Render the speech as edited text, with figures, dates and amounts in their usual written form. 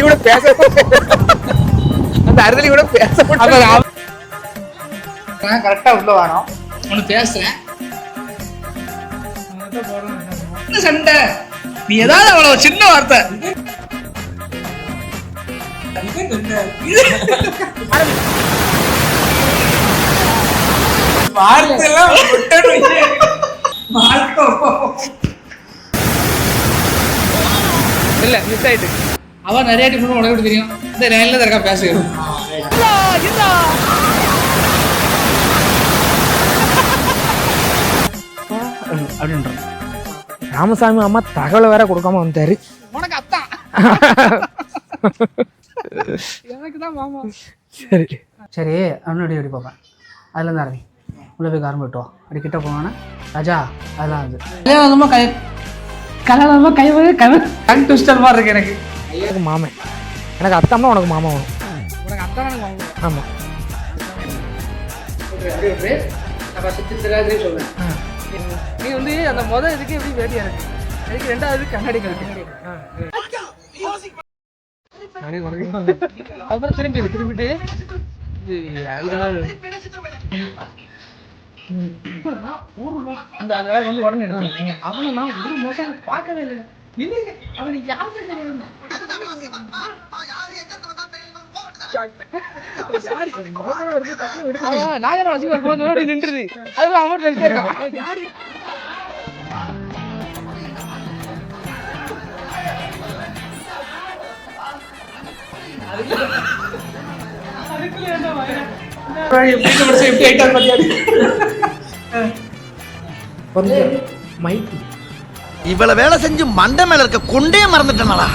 கூட பேச அந்த அறுதலி கூட பேச கரெக்டா உள்ள வரோம். ஒண்ணு பேசுறேன். சண்டை நீ ஏதாவது அவ்வளவு சின்ன வார்த்தை இல்ல மிஸ் ஆயிட்டு. அவன் நிறைய டைம் உனக்கு தெரியும். இந்த லைன்ல தான் இருக்கா பேசுகிறேன். அப்படின்றான். ராமசாமி அம்மா தகவலை வேற கொடுக்காம வந்தாரு. உனக்கு அத்தான் எனக்கு தான் மாமா. சரி சரி அவனோட எப்படி பார்ப்பேன். அதுல இருந்து ஆரம்பி. உள்ள போய் காரம்பிட்டோம். அப்படி கிட்ட போவானா ராஜா அதெல்லாம் வந்து கல்யாணமா கல்யாணமா கண் ட்விஸ்டர் மாதிரி இருக்கு எனக்கு. எனக்கு மாமன். எனக்கு அத்தாம்னா உனக்கு மாமா வரும். உனக்கு அத்தான் எனக்கு மாமா. ஆமா நீ வந்து அந்த முதல் இதுக்கு எப்படி வேடியா இருக்கு. எனக்கு ரெண்டாவது கண்ணாடி கழுத்து. அப்புறம் திரும்பிட்டு அந்த வந்து உடனே எடுத்தேன். அவனை நான் ஒரு மோசம் பார்க்கவே இல்லை. அவனை யாருமே தெரியாது. நாகர வசி நின்றுது. அதெல்லாம் அவன் இருக்கான். யாரு இவ்வளவு வேலை செஞ்சு மண்டை மேல இருக்க கொண்டே மறந்துட்டேனா.